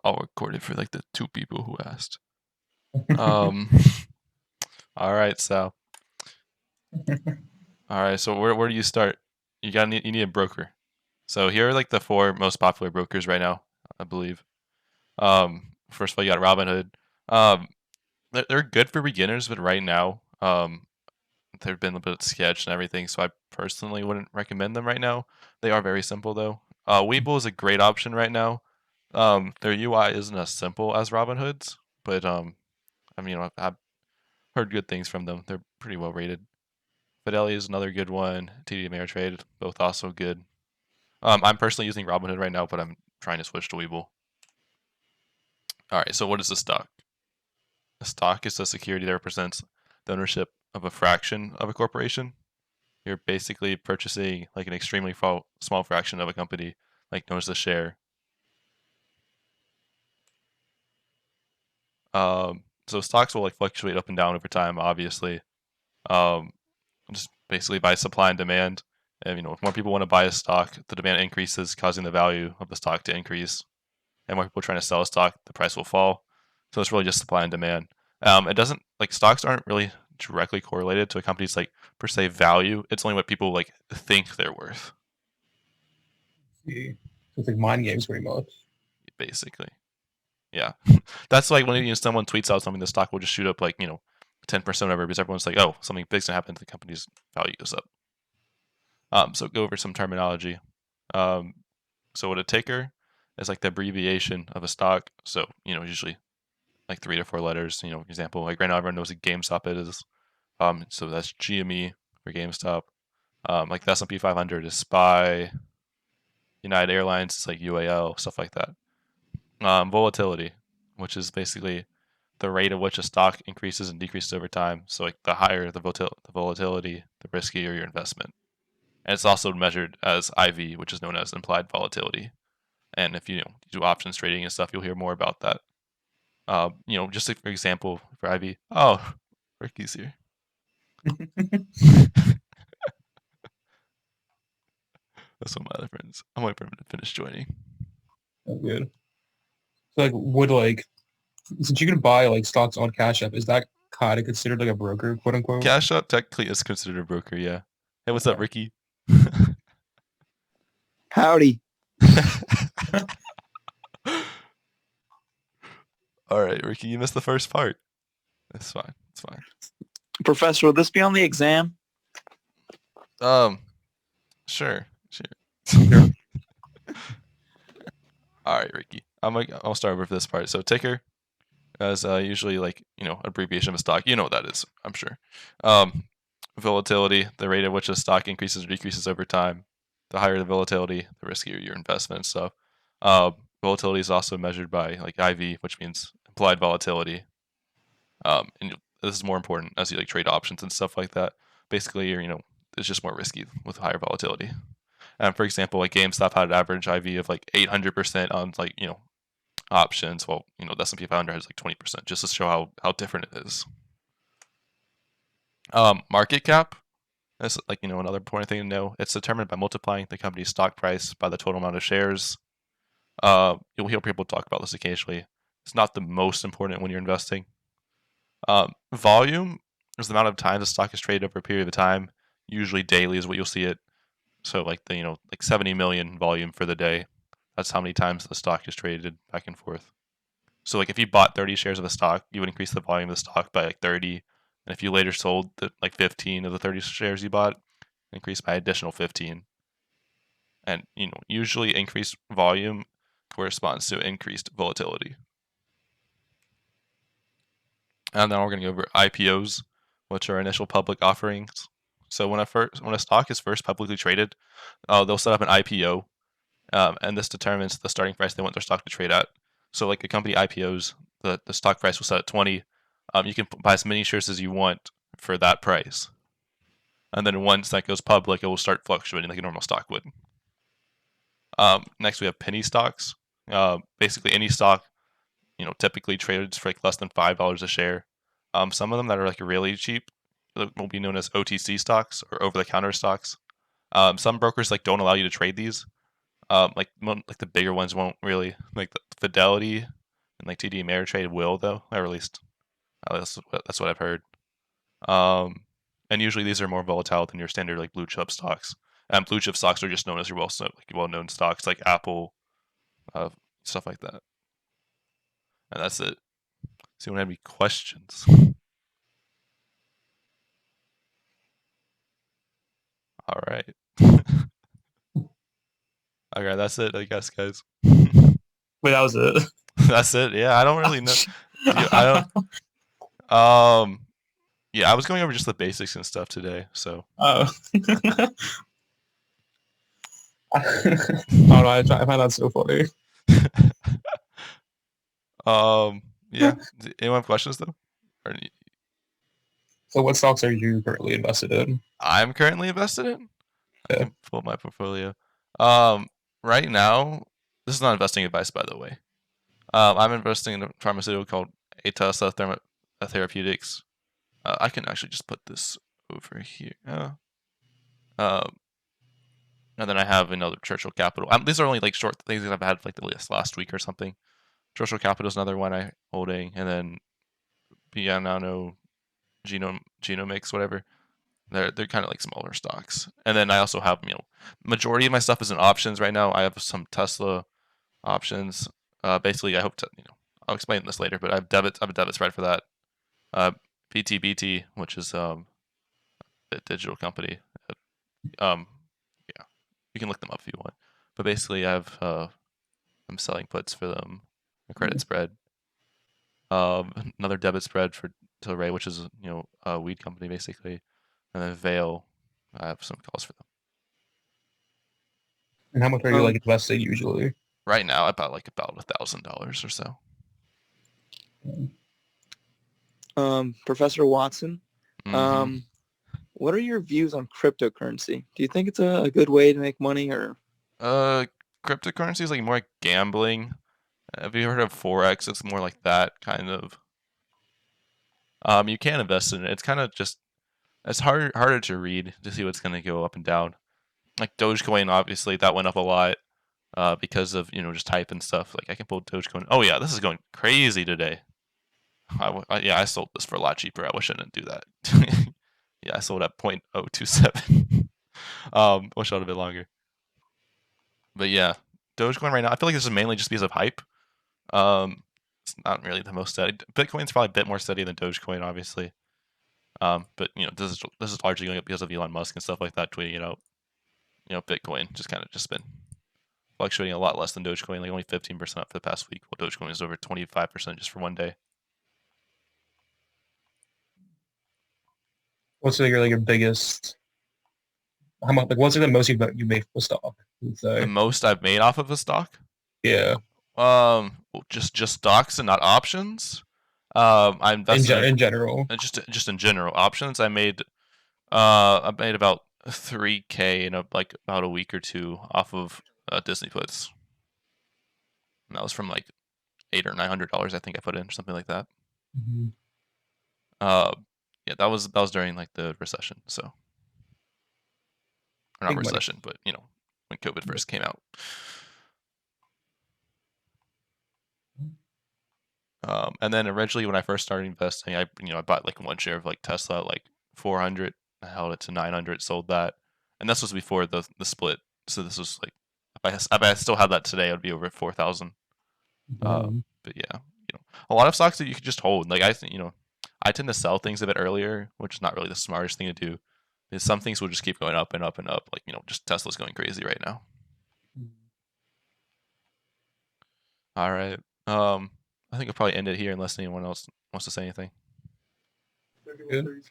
I'll record it for like the 2 people who asked. Um, all right, so where do you start? You need a broker. So here are like the 4 most popular brokers right now, I believe. First of all, you got Robinhood. Um, they're good for beginners, but right now, they've been a bit sketched and everything, so I personally wouldn't recommend them right now. They are very simple though. Webull is a great option right now. Their UI isn't as simple as Robinhood's, but I mean, I've heard good things from them. They're pretty well rated. Fidelity is another good one. TD Ameritrade, both also good. I'm personally using Robinhood right now, but I'm trying to switch to Webull. All right, so what is a stock? A stock is a security that represents the ownership of a fraction of a corporation. You're basically purchasing like an extremely small fraction of a company, like known as a share. So stocks will like fluctuate up and down over time, obviously. Um, just basically by supply and demand. And if more people want to buy a stock, the demand increases, causing the value of the stock to increase. And more people trying to sell a stock, the price will fall. So it's really just supply and demand. It doesn't like stocks aren't really directly correlated to a company's like per se value. It's only what people like think they're worth, See. So it's like mind games pretty much. basically. Yeah, that's like when someone tweets out something, the stock will just shoot up like 10% whatever because everyone's like, oh, something big's gonna happen, the company's value goes up. So go over some terminology. Um, so what a ticker is like the abbreviation of a stock. So usually like 3 to 4 letters. For example, like right now everyone knows what GameStop is. So that's GME for GameStop. Like the S&P 500 is SPY. United Airlines is like UAL, stuff like that. Volatility, which is basically the rate at which a stock increases and decreases over time. So like the higher the volatility, the riskier your investment. And it's also measured as IV, which is known as implied volatility. And if you do options trading and stuff, you'll hear more about that. Just like, for example, for IV. Oh, Ricky's here. That's one of my other friends. I'm waiting for him to finish joining. That's good. So like would like since you can buy like stocks on Cash App, is that kind of considered like a broker, quote unquote? Cash App technically is considered a broker, yeah. Hey, what's up, Okay. Ricky? Howdy. All right, Ricky, you missed the first part. That's fine. It's fine. Professor, will this be on the exam? Sure. Sure. All right, Ricky. I'll start with this part. So ticker as usually like abbreviation of a stock. You know what that is, I'm sure. Um, Volatility, the rate at which a stock increases or decreases over time. The higher the volatility, the riskier your investment and stuff. Volatility is also measured by like IV, which means implied volatility. And this is more important as you like trade options and stuff like that. Basically, it's just more risky with higher volatility. And for example, like GameStop had an average IV of like 800% on like options. Well, the S&P 500 has like 20%, just to show how different it is. Market cap. That's like another important thing to know. It's determined by multiplying the company's stock price by the total amount of shares. You'll hear people talk about this occasionally. It's not the most important when you're investing. Volume is the amount of times a stock is traded over a period of time. Usually daily is what you'll see it. So like the like 70 million volume for the day. That's how many times the stock is traded back and forth. So like if you bought 30 shares of a stock, you would increase the volume of the stock by like 30. And if you later sold like 15 of the 30 shares you bought, increase by additional 15. And usually increased volume corresponds to increased volatility. And now we're going to go over IPOs, which are initial public offerings. So when a stock is first publicly traded, they'll set up an IPO, and this determines the starting price they want their stock to trade at. So like a company IPOs, the stock price will set at 20. You can buy as many shares as you want for that price. And then once that goes public, it will start fluctuating like a normal stock would. Next, we have penny stocks. Basically, any stock, typically traded for like less than $5 a share. Some of them that are like really cheap will be known as OTC stocks or over-the-counter stocks. Some brokers like don't allow you to trade these. Like the bigger ones won't really, like the Fidelity and like TD Ameritrade will though, or at least that's what I've heard. And usually these are more volatile than your standard like blue chip stocks. And blue chip stocks are just known as your well-known stocks like Apple, stuff like that. And that's it. So you want to have any questions? All right. Okay, that's it, I guess, guys. Wait, that was it. That's it. Yeah, I don't really know. I don't. Yeah, I was going over just the basics and stuff today. So. Oh. I don't know. I find that so funny. Yeah. Anyone have questions though? So, what stocks are you currently invested in? I'm currently invested in. I Yeah. can pull up my portfolio. Right now, this is not investing advice, by the way. I'm investing in a pharmaceutical called Atessa Therapeutics. I can actually just put this over here. And then I have another Churchill Capital. These are only like short things that I've had like the last week or something. Churchill Capital is another one I'm holding, and then Pianano Genomics, whatever. They're kind of like smaller stocks. And then I also have, majority of my stuff is in options right now. I have some Tesla options. Basically, I hope to, I'll explain this later, but I have a debit spread for that. PTBT, which is a digital company. Yeah, you can look them up if you want. But basically, I'm selling puts for them, a credit spread. Another debit spread for Tilray, which is a weed company basically, and then Vail. I have some calls for them. And how much are you like investing usually? Right now, about $1,000 or so. Professor Watson, what are your views on cryptocurrency? Do you think it's a good way to make money, or? Cryptocurrency is like more like gambling. Have you heard of Forex? It's more like that kind of. You can invest in it. It's kind of just, it's harder to read to see what's going to go up and down. Like Dogecoin, obviously that went up a lot because of just hype and stuff. Like I can pull Dogecoin. Oh yeah, this is going crazy today. I sold this for a lot cheaper. I wish I didn't do that. Yeah, I sold at 0.027. Wish I had a bit longer. But yeah, Dogecoin right now, I feel like this is mainly just because of hype. It's not really the most steady. Bitcoin's probably a bit more steady than Dogecoin, obviously. But this is largely going up because of Elon Musk and stuff like that tweeting it out. Bitcoin just been fluctuating a lot less than Dogecoin, like only 15% up for the past week, while Dogecoin is over 25% just for one day. What's your biggest? How much? Like, what's the most you made for stock? The most I've made off of a stock? Yeah. Just stocks and not options. I invested in general. Just in general options. I made about $3,000 in about a week or two off of Disney puts. And that was from like $800 or $900. I think I put in something like that. Mm-hmm. Yeah, that was during like the recession. So, or not recession, but when COVID first came out. And then originally when I first started investing, I bought like one share of like Tesla at like 400. I held it to 900, sold that, and this was before the split. So this was like, if I still had that today, it would be over 4,000. But yeah, a lot of stocks that you could just hold. Like I tend to sell things a bit earlier, which is not really the smartest thing to do. Because some things will just keep going up and up and up. Like just Tesla's going crazy right now. All right. I think I'll probably end it here unless anyone else wants to say anything. In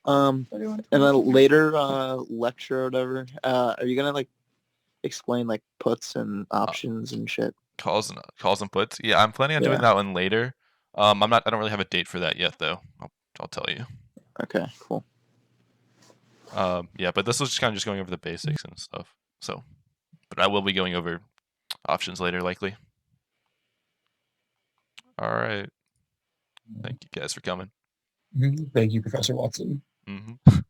a later lecture or whatever, are you gonna explain puts and options and shit? Calls and puts. Yeah, I'm planning on doing that one later. I don't really have a date for that yet though. I'll tell you. Okay, cool. Yeah, but this was just kind of going over the basics and stuff. So, but I will be going over options later likely. All right. Thank you guys for coming. Thank you, Professor Watson. Mm-hmm.